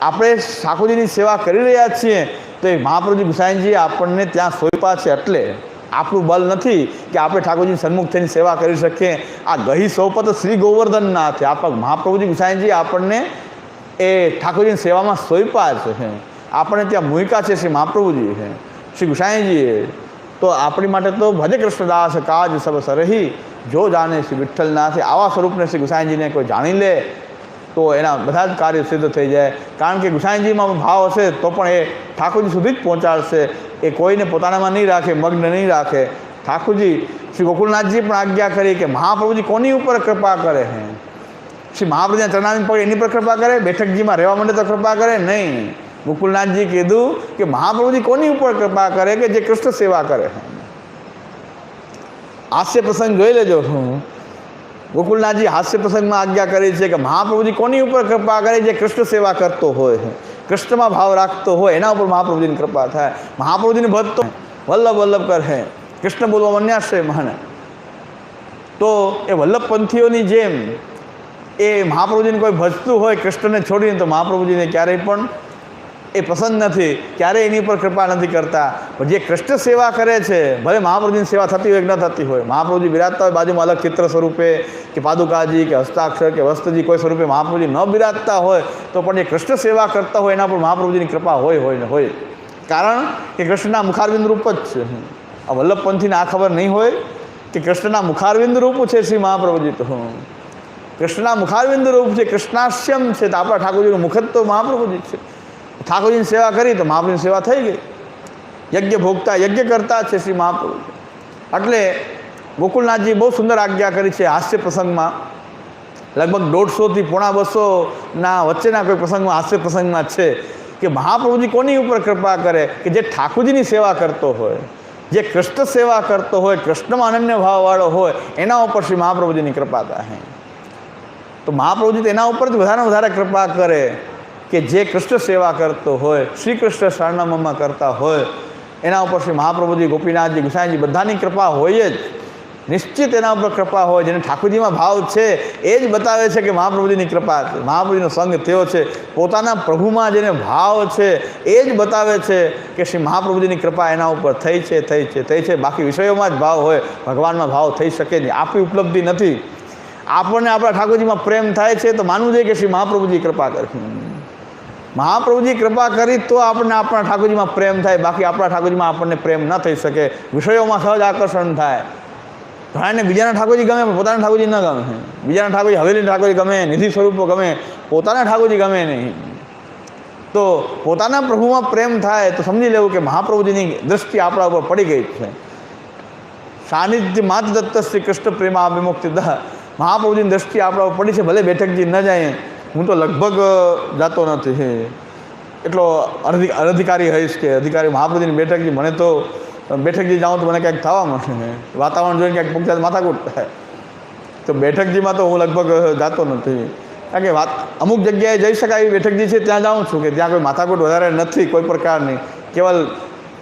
આપણે ઠાકોરજીની સેવા કરી રહ્યા છીએ તો એ મહાપ્રભુજી ગુસાઈજી આપણને ત્યાં સોંપ્યા છે, એટલે આપણું બલ નથી કે આપણે ઠાકોરજી સન્મુખ થઈને સેવા કરી શકીએ. આ ગહી સોંપત શ્રી ગોવર્ધન નાથ, આપણા મહાપ્રભુજી ગુસાઈજી આપણને એ ઠાકોરજીની સેવામાં સોંપ્યા છે, આપણને ત્યાં મૂક્યા છે શ્રી મહાપ્રભુજી છે, શ્રી ગુસાઈજીએ. તો આપણી માટે તો ભજે કૃષ્ણદાસ કાજ સબ સરહી, જો જાણે શ્રી વિઠ્ઠલનાથ. આવા સ્વરૂપને શ્રી ગુસાઈજીને કોઈ જાણી લે તો એના બધા જ કાર્ય સિદ્ધ થઈ જાય. કારણ કે ગુસાઈજીમાં ભાવ હશે તો પણ એ ઠાકોરજી સુધી જ પહોંચાડશે, એ કોઈને પોતાનામાં નહીં રાખે, મગ્ન નહીં રાખે. ઠાકોરજી શ્રી ગોકુલનાથજી પણ આજ્ઞા કરી કે મહાપ્રભુજી કોની ઉપર કૃપા કરે છે? શ્રી મહાપ્રભુજીના ચરણારવિંદ પકડે એની પર કૃપા કરે? બેઠકજીમાં રહેવા માંડે તો કૃપા કરે? નહીં. ગોકુલનાથજી કીધું કે મહાપ્રભુજી કોની ઉપર કૃપા કરે? કે જે કૃષ્ણ સેવા કરે. હાસ્ય પ્રસંગ જોઈ લેજો. ગોકુલનાથજી હાસ્ય પ્રસંગમાં આજ્ઞા કરી છે કે મહાપ્રભુજી કોની ઉપર કૃપા કરે? જે કૃષ્ણ સેવા કરતો હોય, કૃષ્ણમાં ભાવ રાખતો હોય, એના ઉપર મહાપ્રભુજીની કૃપા થાય. મહાપ્રભુજીને ભજતો વલ્લભ વલ્લભ કરે, કૃષ્ણ બોલવા મન્યાશ્રય મહાન. તો એ વલ્લભ પંથીઓની જેમ એ મહાપ્રભુજીને કોઈ ભજતું હોય કૃષ્ણને છોડીને, તો મહાપ્રભુજીને ક્યારેય પણ એ પસંદ નથી, ક્યારેય એની પર કૃપા નથી કરતા. પણ જે કૃષ્ણ સેવા કરે છે, ભલે મહાપ્રભુજીની સેવા થતી હોય કે ન થતી હોય, મહાપ્રભુજી બિરાજતા હોય બાજુમાં અલગ ચિત્ર સ્વરૂપે કે પાદુકાજી કે હસ્તાક્ષર કે વસ્તુજી કોઈ સ્વરૂપે મહાપ્રભુજી ન બિરાજતા હોય તો પણ જે કૃષ્ણ સેવા કરતા હોય એના પર મહાપ્રભુજીની કૃપા હોય ને હોય. કારણ કે કૃષ્ણના મુખારવિંદ રૂપ જ છે. આ વલ્લભપંથીને આ ખબર નહીં હોય કે કૃષ્ણના મુખારવિંદ રૂપ છે શ્રી મહાપ્રભુજી. તો કૃષ્ણના મુખારવિંદ રૂપ છે, કૃષ્ણાશ્યમ છે. તો આપણા ઠાકોરજીનું મુખ જ તો મહાપ્રભુજી છે. ઠાકોરજીની સેવા કરી તો મહાપ્રભુની સેવા થઈ ગઈ. યજ્ઞ ભોગતા યજ્ઞ કરતા છે શ્રી મહાપ્રભુ. એટલે ગોકુલનાથજી બહુ સુંદર આજ્ઞા કરી છે હાસ્ય પ્રસંગમાં. લગભગ 150થી પોણા 200ના વચ્ચેના કોઈ પ્રસંગમાં, હાસ્ય પ્રસંગમાં છે કે મહાપ્રભુજી કોની ઉપર કૃપા કરે? કે જે ઠાકોરજીની સેવા કરતો હોય, જે કૃષ્ણ સેવા કરતો હોય, કૃષ્ણમાં અનન્ય ભાવવાળો હોય, એના ઉપર શ્રી મહાપ્રભુજીની કૃપા થાય. તો મહાપ્રભુજી તો એના ઉપર જ વધારે કૃપા કરે કે જે કૃષ્ણ સેવા કરતો હોય, શ્રી કૃષ્ણ શરણમમાં કરતા હોય, એના ઉપર શ્રી મહાપ્રભુજી, ગોપીનાથજી, ગુસાઈજી બધાની કૃપા હોય જ. નિશ્ચિત એના ઉપર કૃપા હોય. જેને ઠાકોરજીમાં ભાવ છે એ જ બતાવે છે કે મહાપ્રભુજીની કૃપા છે, મહાપ્રભુજીનો સંગ થયો છે. પોતાના પ્રભુમાં જેને ભાવ છે એ જ બતાવે છે કે શ્રી મહાપ્રભુજીની કૃપા એના ઉપર થઈ છે. બાકી વિષયોમાં જ ભાવ હોય, ભગવાનમાં ભાવ થઈ શકે નહીં. આપણી ઉપલબ્ધિ નથી. આપણને આપણા ઠાકોરજીમાં પ્રેમ થાય છે તો માનવું જોઈએ કે શ્રી મહાપ્રભુજી કૃપા કરે. મહાપ્રભુજી કૃપા કરી તો આપણને આપણા ઠાકોરજીમાં પ્રેમ થાય. બાકી આપણા ઠાકોરજીમાં આપણને પ્રેમ ન થઈ શકે. વિષયોમાં સહજ આકર્ષણ થાય. ઘણાને બીજાના ઠાકોરજી ગમે પણ પોતાના ઠાકોરજી ન ગમે. બીજાના ઠાકોરજી, હવેલીના ઠાકોરજી ગમે, નિધિ સ્વરૂપો ગમે, પોતાના ઠાકોરજી ગમે નહીં. તો પોતાના પ્રભુમાં પ્રેમ થાય તો સમજી લેવું કે મહાપ્રભુજીની દૃષ્ટિ આપણા ઉપર પડી ગઈ છે. સાનિધ્ય માત દત્ત શ્રી કૃષ્ણ પ્રેમા વિમુક્તિ દહ. મહાપ્રભુજીની દૃષ્ટિ આપણા ઉપર પડી છે. ભલે બેઠકજી ન જાય, હું તો લગભગ જાતો નથી, એટલો અનધિકારી હઈશ કે અધિકારી મહાપ્રભુજીની બેઠકજી. મને તો બેઠકજી જાઉં તો મને ક્યાંક થવા મળશે, વાતાવરણ જોઈને ક્યાંક પહોંચ્યા માથાકૂટ થાય. તો બેઠકજીમાં તો હું લગભગ જાતો નથી. કારણ કે અમુક જગ્યાએ જઈ શકાય એવી બેઠકજી છે ત્યાં જાઉં છું કે ત્યાં કોઈ માથાકૂટ વધારે નથી કોઈ પ્રકારની. કેવલ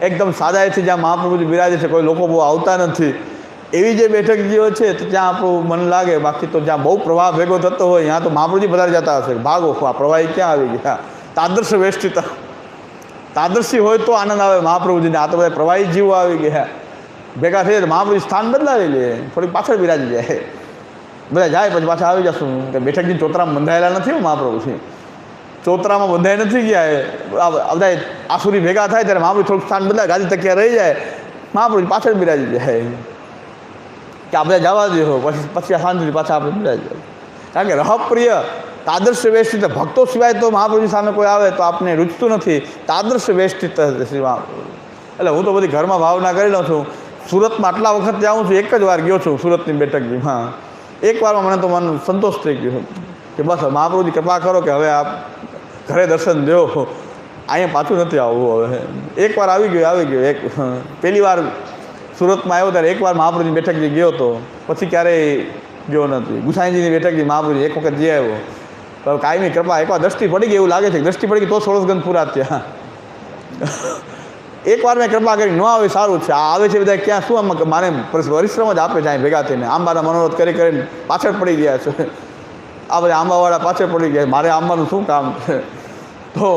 એકદમ સાદાઈથી જ્યાં મહાપ્રભુજી બિરાજે છે, કોઈ લોકો બહુ આવતા નથી, એવી જે બેઠકજીઓ છે તો ત્યાં આપણું મન લાગે. બાકી તો જ્યાં બહુ પ્રવાહ ભેગો થતો હોય ત્યાં તો મહાપ્રભુજી વધારે જતા હશે. ભાગો, આ પ્રવાહી ક્યાં આવી ગયા? તાદર્શ વેષ્ટિતા, તાદર્શી હોય તો આનંદ આવે મહાપ્રભુજીને. આ તો બધા પ્રવાહી જીવો આવી ગયા, ભેગા થઈ જાય. મહાપ્રભુજી સ્થાન બદલાવી લે, થોડીક પાછળ બિરાજી જાય, બધા જાય પછી પાછા આવી જશું. કે બેઠકજી ચોતરામાં બંધાયેલા નથી. મહાપ્રભુજી ચોતરામાં બંધાઈ નથી ગયા. બધા આસુરી ભેગા થાય ત્યારે મહાપ્રભુ થોડુંક સ્થાન બદલાય, ગાદી તકિયા રહી જાય, મહાપ્રભુજી પાછળ બિરાજી જાય કે આ બધા જવા દો, પછી શાંતિથી પાછા આપણે બિરાજી જાય. કારણ કે રહપ્રિય તાદર્શ વેષ્ટિત ભક્તો સિવાય તો મહાપ્રભુજી સામે કોઈ આવે તો આપને રૂચતું નથી. તાદર્શ વેષ્ટિત શ્રી મહાપ્રભુ. એટલે હું તો બધી ઘરમાં ભાવના કરી લઉં છું. સુરતમાં આટલા વખત જાઉં છું, એક જ વાર ગયો છું સુરતની બેઠકજીમાં. એક વારમાં મને તો મન સંતોષ થઈ ગયો કે બસ મહાપ્રભુજી કૃપા કરો કે હવે આપ ઘરે દર્શન દો, અહીંયા પાછું નથી આવવું. હવે એક વાર આવી ગયો. એક પહેલી વાર સુરતમાં આવ્યો ત્યારે એકવાર મહાપ્રભુજીની બેઠકજી ગયો હતો, પછી ક્યારેય ગયો નથી. ગુસાઈજીની બેઠકજી મહાપ્રભુજી એક વખત જઈ આવ્યો. તો કાયમી કૃપા એકવાર દ્રષ્ટિ પડી ગઈ, એવું લાગે છે દ્રષ્ટિ પડી ગઈ તો 16 ગંધ પૂરા થયા. એકવાર મેં કૃપા કરી, ન આવે સારું છે. આ આવે છે બધા ક્યાં શું આમાં મારે પરિશ્રમ જ આપે જાય ભેગા થઈને. આંબાના મનોરથ કરીને પાછળ પડી ગયા છે. આ બધા આંબાવાળા પાછળ પડી ગયા. મારે આંબાનું શું કામ છે? તો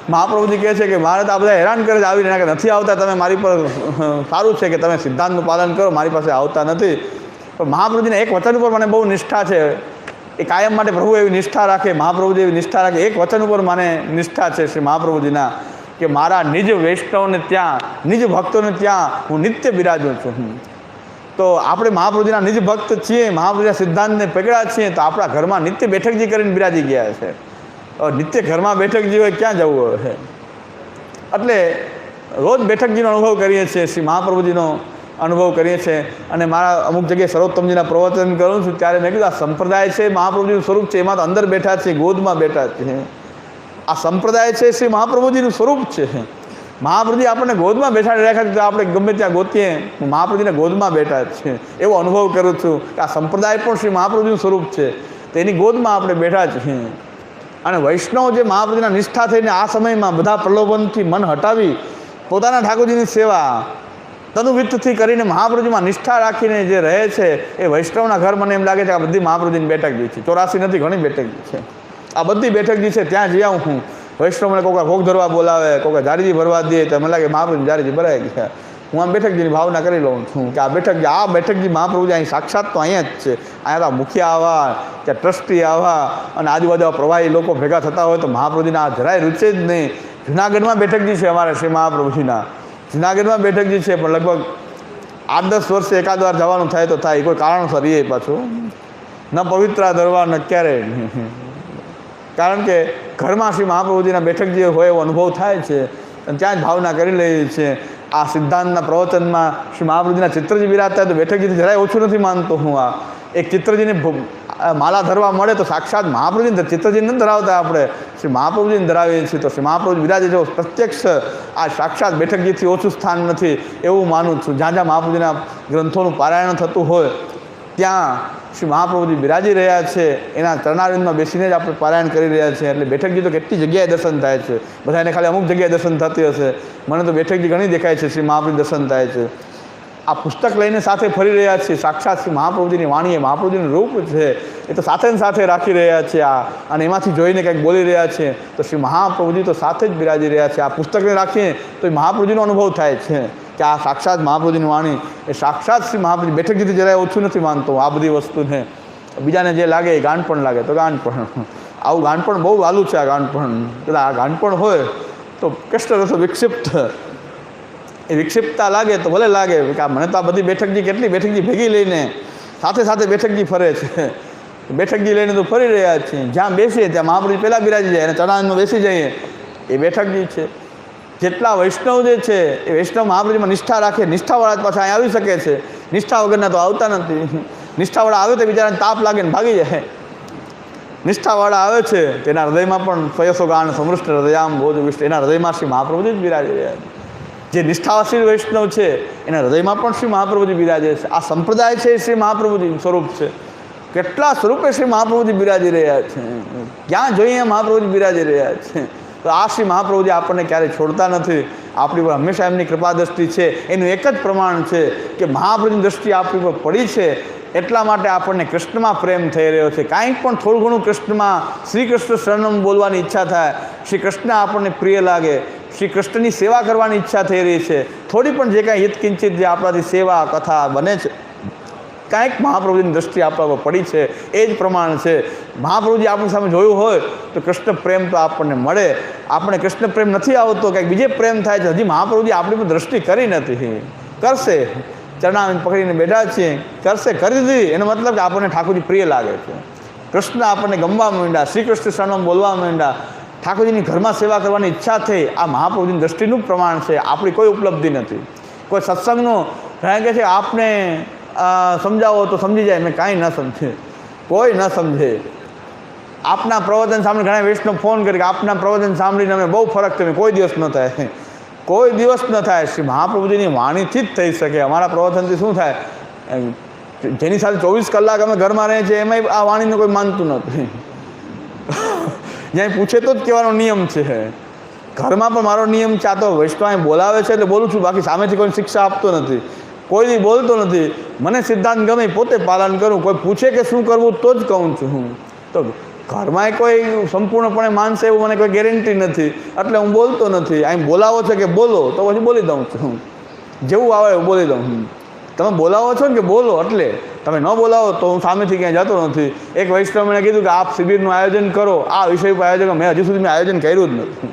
મહાપ્રભુજી કહે છે કે મારે તો આ બધા હેરાન કરે છે આવીને કે નથી આવતા, તમે મારી પર સારું છે કે તમે સિદ્ધાંતનું પાલન કરો, મારી પાસે આવતા નથી. પણ મહાપ્રભુજીને એક વચન ઉપર મને બહુ નિષ્ઠા છે, એ કાયમ માટે પ્રભુ એવી નિષ્ઠા રાખે, મહાપ્રભુજી એવી નિષ્ઠા રાખે. એક વચન ઉપર મને નિષ્ઠા છે શ્રી મહાપ્રભુજીના કે મારા નિજ વૈષ્ણવને ત્યાં, નિજ ભક્તોને ત્યાં હું નિત્ય બિરાજું છું. તો આપણે મહાપ્રભુજીના નિજ ભક્ત છીએ, મહાપ્રભુજીના સિદ્ધાંતને પકડ્યા છીએ, તો આપણા ઘરમાં નિત્ય બેઠકજી કરીને બિરાજી ગયા છે. નિત્ય ઘરમાં બેઠકજી હોય ક્યાં જવું હોય? એટલે રોજ બેઠકજીનો અનુભવ કરીએ છીએ, શ્રી મહાપ્રભુજીનો અનુભવ કરીએ છીએ. અને મારા અમુક જગ્યાએ સર્વોત્તમજીના પ્રવચન કરું છું ત્યારે મેં કીધું આ સંપ્રદાય છે, મહાપ્રભુજીનું સ્વરૂપ છે, એમાં તો અંદર બેઠા છે, ગોદમાં બેઠા છે. આ સંપ્રદાય છે શ્રી મહાપ્રભુજીનું સ્વરૂપ છે. મહાપ્રભુજી આપણને ગોદમાં બેઠાડી રાખ્યા તો આપણે ગમે ત્યાં ગોતીએ, મહાપ્રભુજીને ગોદમાં બેઠા છે એવો અનુભવ કરું છું કે આ સંપ્રદાય પણ શ્રી મહાપ્રભુજીનું સ્વરૂપ છે, તો એની ગોદમાં આપણે બેઠા છીએ. અને વૈષ્ણવ જે મહાપ્રભુજીના નિષ્ઠા થઈને આ સમયમાં બધા પ્રલોભનથી મન હટાવી પોતાના ઠાકોરજીની સેવા તનુવિત્તથી કરીને મહાપ્રભુજીમાં નિષ્ઠા રાખીને જે રહે છે એ વૈષ્ણવના ઘર મને એમ લાગે છે કે આ બધી મહાપ્રભુજીની બેઠકજી છે. 84 નથી, ઘણી બેઠકજી છે. આ બધી બેઠકજી છે, ત્યાં જઈ આવું હું. વૈષ્ણવ મને કોઈ ભોગ ધરવા બોલાવે, કોઈ જારીજી ભરવા દે, તો મને લાગે મહાપ્રભુજી જારીજી ભરાઈ ગયા. હું આમ બેઠકજીની ભાવના કરી લઉં છું કે આ બેઠકજી મહાપ્રભુજી અહીં સાક્ષાત તો અહીંયા જ છે. અહીંયા તો મુખિયા આવા, ત્યાં ટ્રસ્ટી આવા અને આજુબાજુ પ્રવાહી લોકો ભેગા થતા હોય તો મહાપ્રભુજીના જરાય રૂચે જ નહીં. જુનાગઢમાં બેઠકજી છે અમારે શ્રી મહાપ્રભુજીના, જુનાગઢમાં બેઠકજી છે, પણ લગભગ 8-10 વર્ષે એકાદ વાર જવાનું થાય તો થાય, કોઈ કારણસર એ પાછું ન પવિત્રા દરબાર ન ક્યારેય. કારણ કે ઘરમાં શ્રી મહાપ્રભુજીના બેઠકજી હોય એવો અનુભવ થાય છે અને ત્યાં જ ભાવના કરી લઈએ છીએ. આ સિદ્ધાંતના પ્રવચનમાં શ્રી મહાપ્રભુજીના ચિત્રજી બિરાજતા તો બેઠકજીથી જરાય ઓછું નથી માનતો હું. આ એક ચિત્રજીને માલા ધરવા મળે તો સાક્ષાત મહાપ્રભુજીને ચિત્રજીને નથી ધરાવતા, આપણે શ્રી મહાપ્રભુજીને ધરાવીએ છીએ. તો શ્રી મહાપ્રભુજી બિરાજે જો પ્રત્યક્ષ આ સાક્ષાત બેઠકજીથી ઓછું સ્થાન નથી એવું માનું છું. જ્યાં જ્યાં મહાપ્રભુજીના ગ્રંથોનું પારાયણ થતું હોય ત્યાં શ્રી મહાપ્રભુજી બિરાજી રહ્યા છે, એના ચરણારવિંદમાં બેસીને જ આપણે પારાયણ કરી રહ્યા છીએ. એટલે બેઠકજી તો કેટલી જગ્યાએ દર્શન થાય છે, બધાને ખાલી અમુક જગ્યાએ દર્શન થતી હશે, મને તો બેઠકજી ઘણી દેખાય છે, શ્રી મહાપ્રભુ દર્શન થાય છે. આ પુસ્તક લઈને સાથે ફરી રહ્યા છીએ, સાક્ષાત શ્રી મહાપ્રભુજીની વાણી, મહાપ્રભુજીનું રૂપ છે, એ તો સાથે ને સાથે રાખી રહ્યા છે આ, અને એમાંથી જોઈને કંઈક બોલી રહ્યા છે. તો શ્રી મહાપ્રભુજી તો સાથે જ બિરાજી રહ્યા છે. આ પુસ્તકને રાખીએ તો એ મહાપ્રભુજીનો અનુભવ થાય છે કે આ સાક્ષાત મહાપ્રભુજીની વાણી, એ સાક્ષાત શ્રી મહાપ્રભુજી. બેઠકજીથી જરાય ઓછું નથી માનતો આ બધી વસ્તુને. બીજાને જે લાગે એ ગાંડપણ લાગે તો ગાંડપણ, આવું ગાંડપણ બહુ વાલું છે. આ ગાંડપણ, આ ગાંડપણ હોય તો કષ્ટ રસો વિક્ષિપ્ત, એ વિક્ષિપ્તતા લાગે તો ભલે લાગે કે મને તો આ બધી બેઠકજી, કેટલી બેઠકજી ભેગી લઈને સાથે સાથે બેઠકજી ફરે છે. બેઠકજી લઈને તો ફરી રહ્યા છીએ, જ્યાં બેસીએ ત્યાં મહાપ્રભુજી પહેલાં બિરાજી જાય અને ચરણારવિંદમાં બેસી જઈએ, એ બેઠકજી છે. જેટલા વૈષ્ણવ જે છે એ વૈષ્ણવ મહાપ્રભુજીમાં નિષ્ઠા રાખે, નિષ્ઠાવાળા જ પાછા અહીં આવી શકે છે, નિષ્ઠા વગરના તો આવતા નથી. નિષ્ઠાવાળા આવે તો બિચારાને તાપ લાગે ને ભાગી જાય. નિષ્ઠાવાળા આવે છે તેના હૃદયમાં પણ પયસો ગાન સમૃષ્ટ હૃદયામ ભોજ વિષ્ણુ, એના હૃદયમાં શ્રી મહાપ્રભુજી જ બિરાજી રહ્યા છે. જે નિષ્ઠાવાસી વૈષ્ણવ છે એના હૃદયમાં પણ શ્રી મહાપ્રભુજી બિરાજે છે. આ સંપ્રદાય છે એ શ્રી મહાપ્રભુજી સ્વરૂપ છે. કેટલા સ્વરૂપે શ્રી મહાપ્રભુજી બિરાજી રહ્યા છે, ક્યાં જોઈએ મહાપ્રભુજી બિરાજી રહ્યા છે. તો આ શ્રી મહાપ્રભુજી આપણને ક્યારેય છોડતા નથી, આપણી પર હંમેશા એમની કૃપા દ્રષ્ટિ છે. એનું એક જ પ્રમાણ છે કે મહાપ્રભુની દ્રષ્ટિ આપણી પર પડી છે, એટલા માટે આપણને કૃષ્ણમાં પ્રેમ થઈ રહ્યો છે. કાંઈક પણ થોડું ઘણું કૃષ્ણમાં શ્રી કૃષ્ણ શરણમ બોલવાની ઈચ્છા થાય, શ્રી કૃષ્ણ આપણને પ્રિય લાગે, શ્રી કૃષ્ણની સેવા કરવાની ઈચ્છા થઈ રહી છે, થોડી પણ જે કાંઈ હિત કિંચિત જે આપણાથી સેવા કથા બને છે, કાંઈક મહાપ્રભુજીની દ્રષ્ટિ આપણા પર પડી છે, એ જ પ્રમાણ છે. મહાપ્રભુજી આપણી સામે જોયું હોય તો કૃષ્ણ પ્રેમ તો આપણને મળે. આપણે કૃષ્ણ પ્રેમ નથી આવતો, કંઈક બીજે પ્રેમ થાય છે, હજી મહાપ્રભુજી આપણી પર દ્રષ્ટિ કરી નથી. કરશે, ચરણારવિંદ પકડીને બેઠા છીએ, કરશે, કરી દીધી, એનો મતલબ કે આપણને ઠાકોરજી પ્રિય લાગે છે. કૃષ્ણ આપણને ગમવા માંડ્યા, શ્રી કૃષ્ણ શરણમ બોલવા માંડ્યા, ઠાકોરજીની ઘરમાં સેવા કરવાની ઈચ્છા થઈ. આ મહાપ્રભુજીની દ્રષ્ટિનું જ પ્રમાણ છે, આપણી કોઈ ઉપલબ્ધિ નથી. કોઈ સત્સંગનું કારણ કે છે આપને સમજાવો તો સમજી જાય, મેં કાંઈ ન સમજે, કોઈ ન સમજે. આપના પ્રવચન સાંભળી ઘણા વૈષ્ણવ ફોન કરી કે આપના પ્રવચન સાંભળીને અમે બહુ ફરક થયો, કોઈ દિવસ ન થાય, કોઈ દિવસ ન થાય. શ્રી મહાપ્રભુજીની વાણીથી જ થઈ શકે. અમારા પ્રવચનથી શું થાય, જેની સાથે 24 કલાક અમે ઘરમાં રહીએ છીએ એમાંય આ વાણીને કોઈ માનતું નથી. જ્યાં પૂછે તો જ કહેવાનો નિયમ છે. ઘરમાં પણ મારો નિયમ છે, આ તો વૈષ્ણવ બોલાવે છે એટલે બોલું છું, બાકી સામેથી કોઈ શિક્ષા આપતો નથી, કોઈ દી બોલતો નથી. મને સિદ્ધાંત ગમે પોતે પાલન કરું, કોઈ પૂછે કે શું કરવું તો જ કહું છું હું. તો ઘરમાં કોઈ સંપૂર્ણપણે માનશે એવું મને કોઈ ગેરંટી નથી, એટલે હું બોલતો નથી. અહીં બોલાવો છો કે બોલો તો પછી બોલી દઉં છું, જેવું આવે એવું બોલી દઉં. તમે બોલાવો છો ને કે બોલો, એટલે તમે ન બોલાવો તો હું સામેથી ક્યાંય જતો નથી. એક વૈષ્ણવને કીધું કે આપ શિબિરનું આયોજન કરો, આ વિષય પર આયોજન. મેં હજુ સુધી મેં આયોજન કર્યું જ નથી.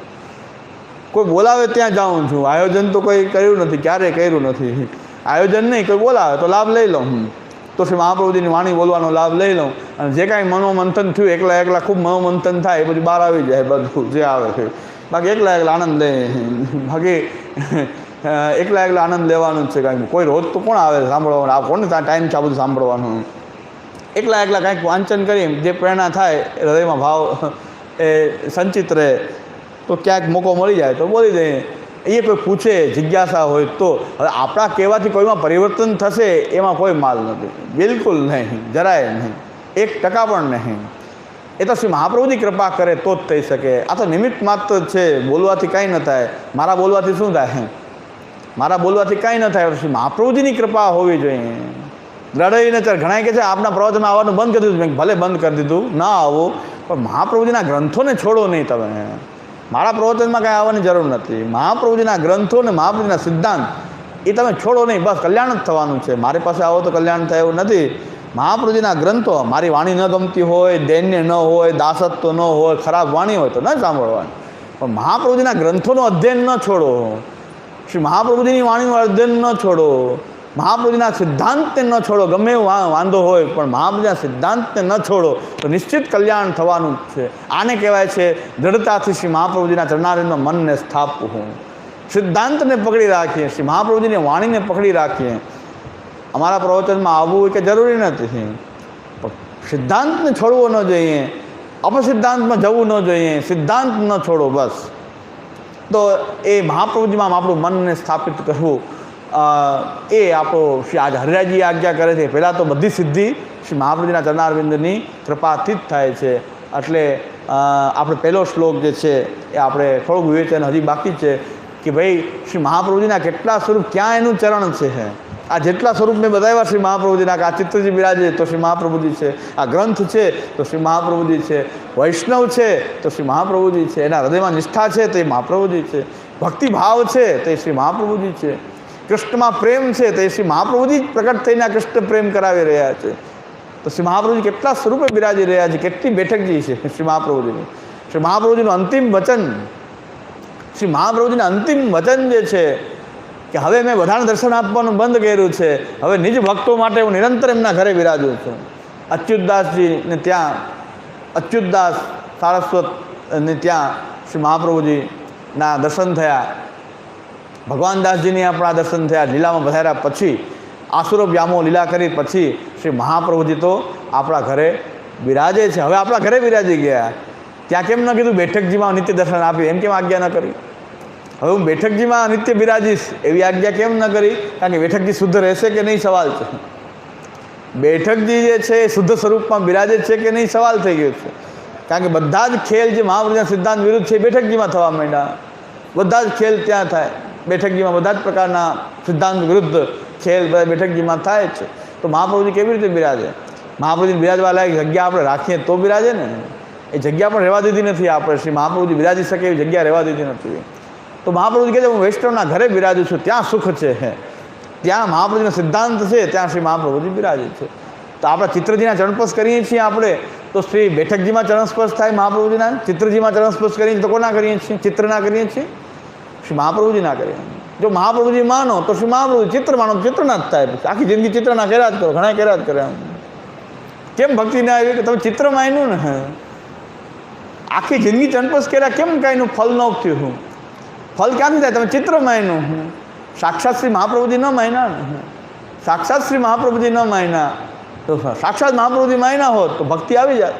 કોઈ બોલાવે ત્યાં જાઉં છું, આયોજન તો કોઈ કર્યું નથી, ક્યારેય કર્યું નથી. આયોજન નહીં, કોઈ બોલાવે તો લાભ લઈ લઉં. તો શ્રી મહાપ્રભુજીની વાણી બોલવાનો લાભ લઈ લઉં. અને જે કાંઈ મનોમંથન થયું, એકલા ખૂબ મનોમંથન થાય એ પછી બહાર આવી જાય બધું જે આવે છે. બાકી એકલા આનંદ લે. બાકી એકલા આનંદ લેવાનું જ છે. કારણ કે કોઈ રોજ તો કોણ આવે સાંભળવાનું? આ કોને ત્યાં ટાઈમ છે આ બધું સાંભળવાનું? એકલા કાંઈક વાંચન કરી જે પ્રેરણા થાય હૃદયમાં ભાવ એ સંચિત રહે, તો ક્યાંક મોકો મળી જાય તો બોલી દઈએ. એ કોઈ પૂછે, જિજ્ઞાસા હોય તો. હવે આપણા કહેવાથી કોઈમાં પરિવર્તન થશે એમાં કોઈ માલ નથી, બિલકુલ નહીં, જરાય નહીં, 1% પણ નહીં. એ તો શ્રી મહાપ્રભુની કૃપા કરે તો જ થઈ શકે. આ તો નિમિત્ત માત્ર છે, બોલવાથી કાંઈ ન થાય. મારા બોલવાથી શું થાય? મારા બોલવાથી કાંઈ ન થાય. શ્રી મહાપ્રભુજીની કૃપા હોવી જોઈએ. દ્રઢઈને ઘણા કહે છે આપણા પ્રવચનમાં આવવાનું બંધ કરી દીધું. ભલે બંધ કરી દીધું, ના આવો, પણ મહાપ્રભુજીના ગ્રંથોને છોડો નહીં તમે. મારા પ્રવચનમાં કાંઈ આવવાની જરૂર નથી. મહાપ્રભુજીના ગ્રંથો અને મહાપ્રભુજીના સિદ્ધાંત એ તમે છોડો નહીં, બસ કલ્યાણ જ થવાનું છે. મારી પાસે આવો તો કલ્યાણ થાય એવું નથી. મહાપ્રભુજીના ગ્રંથો, મારી વાણી ન ગમતી હોય, દૈન્ય ન હોય, દાસત્વ ન હોય, ખરાબ વાણી હોય તો ન સાંભળવાની, પણ મહાપ્રભુજીના ગ્રંથોનું અધ્યયન ન છોડો. શ્રી મહાપ્રભુજીની વાણીનું અધ્યયન ન છોડો. મહાપ્રભુજીના સિદ્ધાંતને ન છોડો. ગમે એવો વાંધો હોય પણ મહાપ્રભુજીના સિદ્ધાંતને ન છોડો તો નિશ્ચિત કલ્યાણ થવાનું જ છે. આને કહેવાય છે દૃઢતાથી શ્રી મહાપ્રભુજીના ચરણારવિંદમાં મનને સ્થાપવું. સિદ્ધાંતને પકડી રાખીએ, શ્રી મહાપ્રભુજીની વાણીને પકડી રાખીએ. અમારા પ્રવચનમાં આવવું કે જરૂરી નથી, પણ સિદ્ધાંતને છોડવો ન જોઈએ, અપસિદ્ધાંતમાં જવું ન જોઈએ. સિદ્ધાંત ન છોડો બસ. તો એ મહાપ્રભુજીમાં આપણું મનને સ્થાપિત કરવું એ આપણો શ્રી આજ હરિરાજજી આજ્ઞા કરે છે. પહેલાં તો બધી સિદ્ધિ શ્રી મહાપ્રભુજીના ચરણારવિંદની કૃપાથી જ થાય છે. એટલે આપણે પહેલો શ્લોક જે છે એ આપણે થોડુંક વિવેચન હજી બાકી છે કે ભાઈ શ્રી મહાપ્રભુજીના કેટલા સ્વરૂપ, ક્યાં એનું ચરણ છે. આ જેટલા સ્વરૂપ મેં બતાવ્યા શ્રી મહાપ્રભુજીના, કે આ ચિત્રજી બિરાજે તો શ્રી મહાપ્રભુજી છે, આ ગ્રંથ છે તો શ્રી મહાપ્રભુજી છે, વૈષ્ણવ છે તો શ્રી મહાપ્રભુજી છે, એના હૃદયમાં નિષ્ઠા છે તો એ મહાપ્રભુજી છે, ભક્તિભાવ છે તો એ શ્રી મહાપ્રભુજી છે, કૃષ્ણમાં પ્રેમ છે તો એ શ્રી મહાપ્રભુજી જ પ્રકટ થઈને આ કૃષ્ણ પ્રેમ કરાવી રહ્યા છે. તો શ્રી મહાપ્રભુજી કેટલા સ્વરૂપે બિરાજી રહ્યા છે, કેટલી બેઠકજી છે શ્રી મહાપ્રભુજીની. શ્રી મહાપ્રભુજીનું અંતિમ વચન, શ્રી મહાપ્રભુજીના અંતિમ વચન જે છે કે હવે મેં બધાને દર્શન આપવાનું બંધ કર્યું છે, હવે નિજ ભક્તો માટે હું નિરંતર એમના ઘરે બિરાજું છું. અચ્યુતદાસજીને ત્યાં, અચ્યુતદાસ સારસ્વતને ત્યાં શ્રી મહાપ્રભુજીના દર્શન થયા. ભગવાનદાસજીની આપણા દર્શન થયા. લીલામાં પધાર્યા પછી, આસુરો વ્યામો લીલા કરી પછી શ્રી મહાપ્રભુજી તો આપણા ઘરે બિરાજે છે. હવે આપણા ઘરે બિરાજી ગયા. ત્યાં કેમ ન કીધું બેઠકજીમાં નિત્ય દર્શન આપી? એમ કેમ આજ્ઞા ન કરી? હવે હું બેઠકજીમાં નિત્ય બિરાજીશ એવી આજ્ઞા કેમ ન કરી? કારણ કે બેઠકજી શુદ્ધ રહેશે કે નહીં સવાલ છે. બેઠકજી જે છે એ શુદ્ધ સ્વરૂપમાં બિરાજે છે કે નહીં સવાલ થઈ ગયો છે. કારણ કે બધા જ ખેલ જે મહાપ્રભુના સિદ્ધાંત વિરુદ્ધ છે એ બેઠકજીમાં થવા માંડ્યા. બધા જ ખેલ ત્યાં થાય બેઠકજીમાં. બધા જ પ્રકારના સિદ્ધાંત વિરુદ્ધ ખેલ બધા બેઠકજીમાં થાય છે. તો મહાપ્રભુજી કેવી રીતે બિરાજે? મહાપ્રભુજીને બિરાજવા લાયક જગ્યા આપણે રાખીએ તો બિરાજે ને. એ જગ્યા પણ રહેવા દીધી નથી આપણે. શ્રી મહાપ્રભુજી બિરાજી શકે એવી જગ્યા રહેવા દીધી નથી. તો મહાપ્રભુજી કહે છે હું વૈષ્ણવના ઘરે બિરાજું છું, ત્યાં સુખ છે, ત્યાં મહાપ્રભુજીનો સિદ્ધાંત છે, ત્યાં શ્રી મહાપ્રભુજી બિરાજે છે. તો આપણે ચિત્રજીના ચરણસ્પર્શ કરીએ છીએ આપણે, તો શ્રી બેઠકજીમાં ચરણસ્પર્શ થાય મહાપ્રભુજીના. ચિત્રજીમાં ચરણસ્પર્શ કરીએ તો કોના કરીએ છીએ? ચિત્રના કરીએ છીએ, શ્રી મહાપ્રભુજીના કરીએ. જો મહાપ્રભુજી માનો તો શ્રી મહાપ્રભુજી, ચિત્ર માનો તો ચિત્રના જ થાય. આખી જિંદગી ચિત્રના કર્યા જ કરો, ઘણા કર્યા જ કરે. કેમ ભક્તિ ના આવી કે તમે ચિત્ર માન્યું ને? આખી જિંદગી ચરણસ્પર્શ કર્યા, કેમ કાંઈનું ફલ ન થયું? ફલ ક્યાંથી થાય? તમે ચિત્ર માન્યું. સાક્ષાત શ્રી મહાપ્રભુજી ન માન્યા ને. સાક્ષાત શ્રી મહાપ્રભુજી ન માન્યા તો સાક્ષાત મહાપ્રભુજી માન્યા હોત તો ભક્તિ આવી જાય.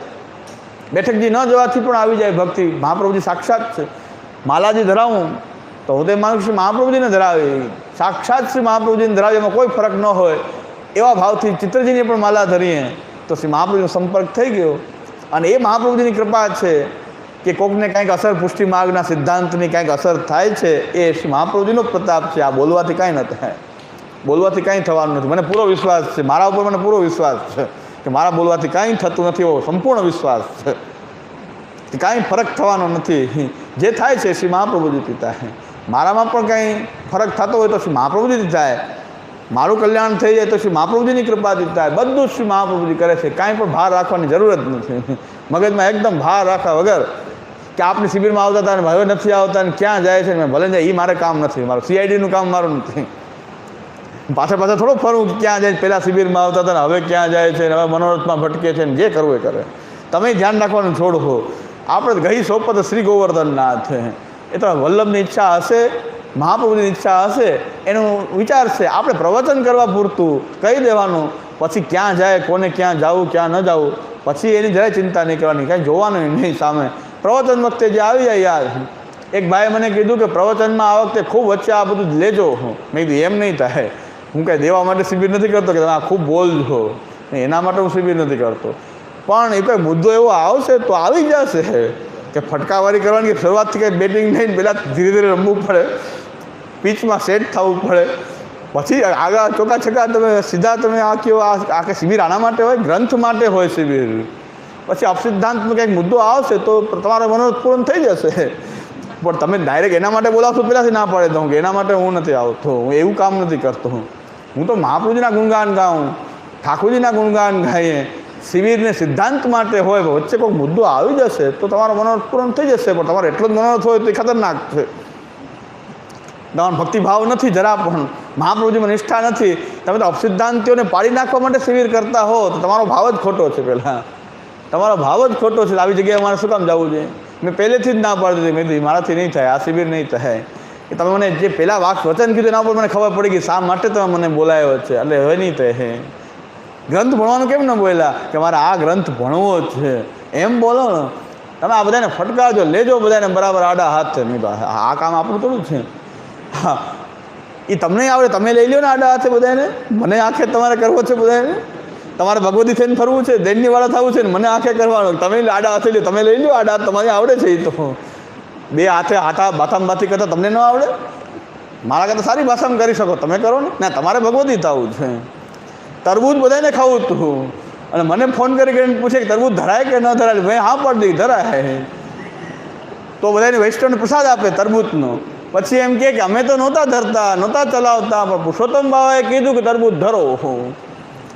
બેઠકજી ન જવાથી પણ આવી જાય ભક્તિ. મહાપ્રભુજી સાક્ષાત છે. માલાજી ધરાવું તો હું તો માનું શ્રી મહાપ્રભુજીને ધરાવી. સાક્ષાત શ્રી મહાપ્રભુજીને ધરાવી, એમાં કોઈ ફરક ન હોય એવા ભાવથી ચિત્રજીને પણ માલા ધરીએ તો શ્રી મહાપ્રભુજીનો સંપર્ક થઈ ગયો. અને એ મહાપ્રભુજીની કૃપા છે કે કોકને કંઈક અસર, પુષ્ટિ માર્ગના સિદ્ધાંતની કંઈક અસર થાય છે, એ શ્રી મહાપ્રભુજીનો પ્રતાપ છે. આ બોલવાથી કાંઈ ન થાય, બોલવાથી કાંઈ થવાનું નથી. મને પૂરો વિશ્વાસ છે, મારા ઉપર મને પૂરો વિશ્વાસ છે કે મારા બોલવાથી કાંઈ થતું નથી, એવો સંપૂર્ણ વિશ્વાસ છે. કે કાંઈ ફરક થવાનો નથી, જે થાય છે શ્રી મહાપ્રભુજીથી થાય. મારામાં પણ કંઈ ફરક થતો હોય તો શ્રી મહાપ્રભુજીથી થાય, મારું કલ્યાણ થઈ જાય તો શ્રી મહાપ્રભુજીની કૃપાથી થાય. બધું જ શ્રી મહાપ્રભુજી કરે છે, કાંઈ પણ ભાર રાખવાની જરૂર જ નથી. મગજમાં એકદમ ભાર રાખવા વગર કે આપની શિબિરમાં આવતા હતા ને હવે નથી આવતા ને ક્યાં જાય છે ને ભલે જાય, એ મારે કામ નથી, મારું CIDનું કામ મારું નથી. પાછળ થોડો ફરવું કે ક્યાં જાય, પહેલાં શિબિરમાં આવતા હતા ને હવે ક્યાં જાય છે ને હવે મનોરથમાં ભટકે છે ને જે કરવું એ કરે. તમે ધ્યાન રાખવાનું છોડો. આપણે ગઈ સોપત શ્રી ગોવર્ધનનાથ, એ તો વલ્લભની ઈચ્છા હશે, મહાપ્રભુની ઈચ્છા હશે, એનું વિચાર છે. આપણે પ્રવચન કરવા પૂરતું કહી દેવાનું, પછી ક્યાં જાય, કોને ક્યાં જવું ક્યાં ન જવું, પછી એની જરાય ચિંતા નહીં કરવાની, કાંઈ જોવાનું નહીં સામે. પ્રવચન વખતે જે આવી જાય યાર, એક ભાઈએ મને કીધું કે પ્રવચનમાં આ વખતે ખૂબ વચ્ચે આ બધું લેજો. મેં કીધું એમ નહીં થાય, હું કાંઈ દેવા માટે શિબિર નથી કરતો કે તમે આ ખૂબ બોલજો, એના માટે હું શિબિર નથી કરતો. પણ એ કોઈ મુદ્દો એવો આવશે તો આવી જશે કે ફટકાવારી કરવાની શરૂઆતથી કંઈ બેટિંગ નહીં, પહેલાં ધીરે ધીરે રમવું પડે, પીચમાં સેટ થવું પડે, પછી આગળ ચોકા છકા તમે સીધા તમે આ કહો. આખે શિબિર આના માટે હોય, ગ્રંથ માટે હોય શિબિર. પછી અપસિદ્ધાંતમાં કંઈક મુદ્દો આવશે તો તમારો મનોરથ પૂર્ણ થઈ જશે. પણ તમે ડાયરેક્ટ એના માટે બોલાવશો, પહેલાંથી ના પાડે દઉં કે એના માટે હું નથી આવતો, હું એવું કામ નથી કરતો. હું તો મહાપ્રભુજીના ગુણગાન ગાઉં, ઠાકોરજીના ગુણગાન ગાઈએ. શિબિરને સિદ્ધાંત માટે હોય, વચ્ચે કોઈક મુદ્દો આવી જશે તો તમારો મનોરથ પૂર્ણ થઈ જશે. પણ તમારો એટલો જ મનોરથ હોય તો એ ખતરનાક છે. તમારો ભક્તિભાવ નથી, જરા પણ મહાપ્રભુજીમાં નિષ્ઠા નથી, તમે તો અપસિદ્ધાંતિઓને પાડી નાખવા માટે શિબિર કરતા હો તો તમારો ભાવ જ ખોટો છે. પહેલાં તમારો ભાવ જ ખોટો છે. આવી જગ્યાએ મારે શું કામ જવું જોઈએ? મેં પહેલેથી જ ના પાડી દીધી. મેં કીધું મારાથી નહીં થાય, આ શિબિર નહીં થાય. કે તમે મને જે પહેલાં વચન કીધું એના ઉપર મને ખબર પડી ગઈ શા માટે તમે મને બોલાયો છે, એટલે હવે નહીં થાય. ગ્રંથ ભણવાનું કેમ ન બોલ્યા કે મારે આ ગ્રંથ ભણવો છે, એમ બોલો ને. તમે આ બધાને ફટકારજો, લેજો બધાને બરાબર આડા હાથ. નહીં આ કામ આપણું થોડું છે. હા, એ તમને આવડે, તમે લઈ લો ને આડા હાથે બધાને. મને આંખે તમારે કરવો છે બધાને. તમારે ભગવતી થઈને ફરવું છે, દેનની વાળા થવું છે ને મને આંખે કરવાનું. તમે આડા હાથે લો, તમે લઈ લો આડા હાથ, તમારે આવડે છે. એ તો બે હાથે બાથામાં બાથી કરતાં તમને ન આવડે? મારા કરતાં સારી ભાષામાં કરી શકો, તમે કરો ને. ના, તમારે ભગવતી થવું છે. તરબૂચ બધાને ખાવું હતું અને મને ફોન કરીને પૂછે કે તરબૂચ ધરાય કે ન ધરાય. મેં હા પાડી દીધી, ધરાય. તો બધાને વૈષ્ણવને પ્રસાદ આપે તરબૂચનો. પછી એમ કે અમે તો નહોતા ધરતા, નહોતા ચલાવતા, પણ પુરુષોત્તમ બાવાએ કીધું કે તરબૂચ ધરો.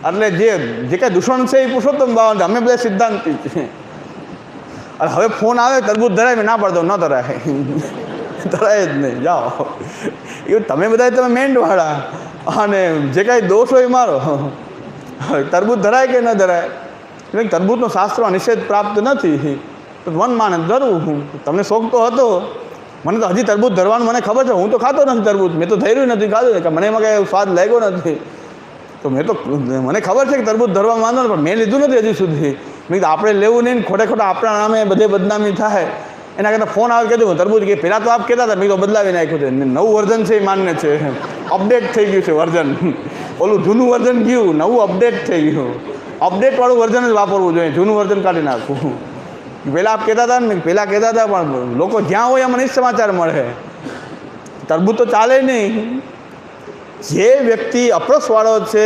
એટલે જે કાંઈ દૂષણ છે એ પુરુષોત્તમ બાવા, અમે બધા સિદ્ધાંતિ છે. અને હવે ફોન આવે તરબૂચ ધરાય, મેં ના પાડી દઉં, ન ધરાય, ધરાય જ નહીં, જાઓ. એવું તમે બધા તમે મેન્ડવાળા અને જે કાંઈ દોષ હોય મારો. તરબૂચ ધરાય કે ન ધરાય? તરબૂચનો શાસ્ત્રમાં નિષેધ પ્રાપ્ત નથી, તો મન માને ધરવું. તમને શોખ તો હતો, મને તો હજી તરબૂચ ધરવાનું મને ખબર છે. હું તો ખાતો નથી તરબૂચ, મેં તો ધર્યું નથી, ખાધું કે મને એમાં કાંઈ સ્વાદ લાગ્યો નથી. તો મને ખબર છે કે તરબૂચ ધરવા માંગો ને, પણ મેં લીધું નથી હજી સુધી. મેં કીધું આપણે લેવું નહીં ને ખોટે ખોટા આપણા નામે બધે બદનામી થાય. એના કરતાં ફોન આવે કીધું તરબૂચ કે પહેલાં તો આપ કહેતા હતા, મેં તો બદલાવી નાખ્યું છે. નવું વર્ઝન છે એ માન્ય છે, અપડેટ થઈ ગયું છે વર્ઝન. ઓલું જૂનું વર્ઝન ગયું, નવું અપડેટ થઈ ગયું. અપડેટવાળું વર્ઝન જ વાપરવું જોઈએ, જૂનું વર્ઝન કાઢી નાખવું. પહેલાં આપ કહેતા હતા ને, પહેલાં કહેતા હતા, પણ લોકો જ્યાં હોય એમાં નહીં સમાચાર મળે. તરબૂચ તો ચાલે નહીં. જે વ્યક્તિ અપ્રસવાળો છે,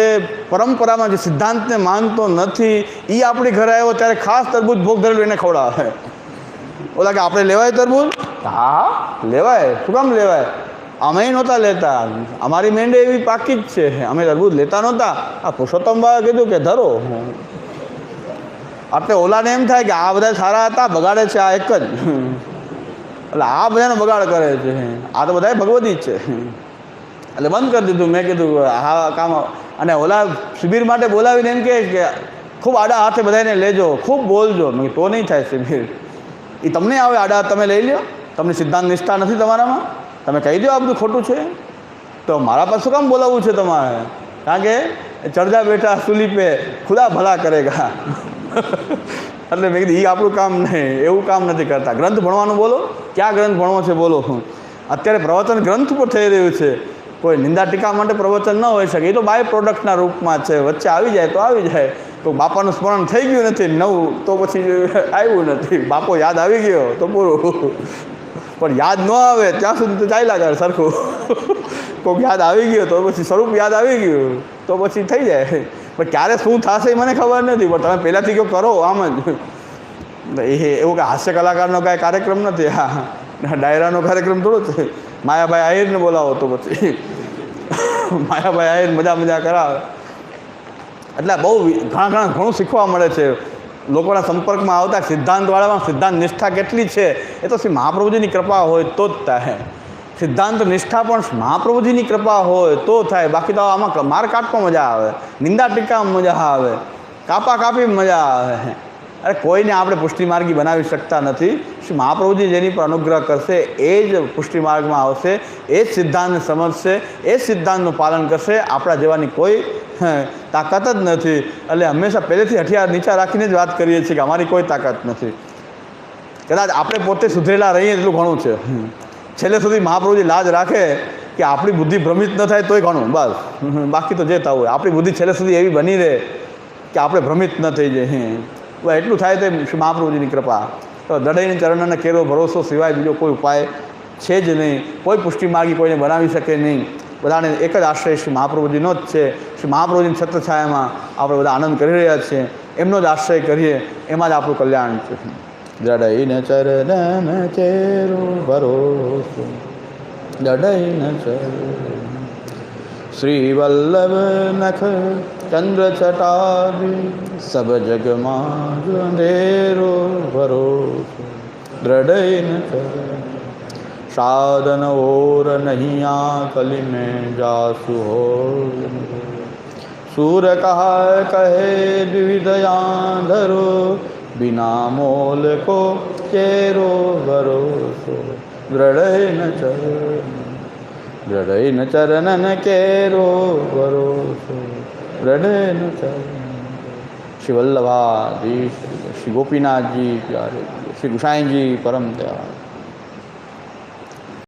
પરંપરામાં જે સિદ્ધાંતને માનતો નથી, એ આપણી ઘરે આવ્યો ત્યારે ખાસ તરબૂચ ભોગ ધરેલું એને ખવડાવે. ઓલા કે આપણે લેવાય તરબૂચ? હા લેવાય. શું કામ લેવાય? અમે નહોતા લેતા, અમારી મેંડે એવી પાકી જ છે, અમે તરબૂચ લેતા નહોતા. આ પુરુષોત્તમ બાએ કીધું કે ધરો. આપણે ઓલાને એમ થાય કે આ બધા સારા હતા, બગાડે છે આ એક જ. એટલે આ બધાનો બગાડ કરે છે, આ તો બધા ભગવતી જ છે. એટલે બંધ કરી દીધું. મેં કીધું હા કામ. અને ઓલા શિબિર માટે બોલાવીને એમ કે ખૂબ આડા હાથે બધાને લેજો, ખૂબ બોલજો. મેં તો નહીં થાય શિબિર. એ તમને આવે આડા હાથ, તમે લઈ લો. તમને સિદ્ધાંત નિષ્ઠા નથી તમારામાં, તમે કહી દો આ બધું ખોટું છે. તો મારા પાસે શું કામ બોલાવવું છે તમારે? કારણ કે ચડજા બેઠા સુલી પે ખુદા ભલા કરેગા. એટલે મેં કીધું એ આપણું કામ નહીં, એવું કામ નથી કરતા. ગ્રંથ ભણવાનું બોલો, ક્યાં ગ્રંથ ભણવો છે બોલો. અત્યારે પ્રવચન ગ્રંથ પર થઈ રહ્યું છે. કોઈ નિંદા ટીકા માટે પ્રવચન ન હોઈ શકે, એ તો બાય પ્રોડક્ટના રૂપમાં છે. વચ્ચે આવી જાય તો આવી જાય. તો બાપાનું સ્મરણ થઈ ગયું નથી નવું, તો પછી આવ્યું નથી. બાપો યાદ આવી ગયો તો પૂરું. પણ યાદ ન આવે ત્યાં સુધી તો ચાલ્યા કરે સરખું. કોઈક યાદ આવી ગયો તો પછી સ્વરૂપ યાદ આવી ગયું તો પછી થઈ જાય. પણ ક્યારે શું થશે એ મને ખબર નથી. પણ તમે પહેલાંથી કહો કરો આમ જ. એ એવું કે હાસ્ય કલાકારનો કાંઈ કાર્યક્રમ નથી, હા ડાયરાનો કાર્યક્રમ થોડો છે. માયાભાઈ આહિરને બોલાવો તો પછી માયાભાઈ આહિર મજા કરાવે. એટલે બહુ ઘણું શીખવા મળે છે. લોકોના સંપર્કમાં આવતા સિદ્ધાંતવાળામાં સિદ્ધાંત નિષ્ઠા કેટલી છે એ તો શ્રી મહાપ્રભુજીની કૃપા હોય તો જ થાય. સિદ્ધાંત નિષ્ઠા પણ મહાપ્રભુજીની કૃપા હોય તો થાય. બાકી તો આમાં માર કાઢવામાં મજા આવે, નિંદા ટીકામાં મજા આવે, કાપા કાપીમાં મજા આવે. અરે કોઈને આપણે પુષ્ટિમાર્ગી બનાવી શકતા નથી. શ્રી મહાપ્રભુજી જેની પર અનુગ્રહ કરશે એ જ પુષ્ટિમાર્ગમાં આવશે, એ જ સિદ્ધાંતને સમજશે, એ જ સિદ્ધાંતનું પાલન કરશે. આપણા જેવાની કોઈ તાકાત જ નથી. એટલે હંમેશા પહેલેથી હઠિયાર નીચા રાખીને જ વાત કરીએ છીએ કે અમારી કોઈ તાકાત નથી. કદાચ આપણે પોતે સુધરેલા રહીએ એટલું ઘણું છે. છેલ્લે સુધી મહાપ્રભુજી લાજ રાખે કે આપણી બુદ્ધિ ભ્રમિત ન થાય તોય ઘણું, બસ. બાકી તો જે થવું હોય આપણી બુદ્ધિ છેલ્લે સુધી એવી બની રહે કે આપણે ભ્રમિત ન થઈ જાય. એટલું થાય તો શ્રી મહાપ્રભુજીની કૃપા. તો દડાઈની ચરણને કેરો ભરોસો સિવાય બીજો કોઈ ઉપાય છે જ નહીં. કોઈ પુષ્ટિમાર્ગી કોઈને બનાવી શકે નહીં. બધાને એક જ આશ્રય શ્રી મહાપ્રભુજીનો જ છે. શ્રી મહાપ્રભુજીની છત્રછાયામાં આપણે બધા આનંદ કરી રહ્યા છીએ. એમનો જ આશ્રય કરીએ, એમાં જ આપણું કલ્યાણ છે. દડાઈને ચરણ કેરો ભરોસો, દડાઈને ચરણ શ્રી વલ્લભ નખ ચંદ્ર છટાવી, સબ જગમાં અંધેરો ભરોસો, દ્રઢઈને ચરણ साधन और नहीं कली में जासु हो, सूर कहा कहे द्विविधयां धरो, बिना मोल को चेरो भरोसो, दृढ़ चरणन केरो भरोसो, दृढ़ चरण. श्री वल्लभाधीश, श्री गोपीनाथ जी प्यारे, श्री गुसाई जी परम दयाल.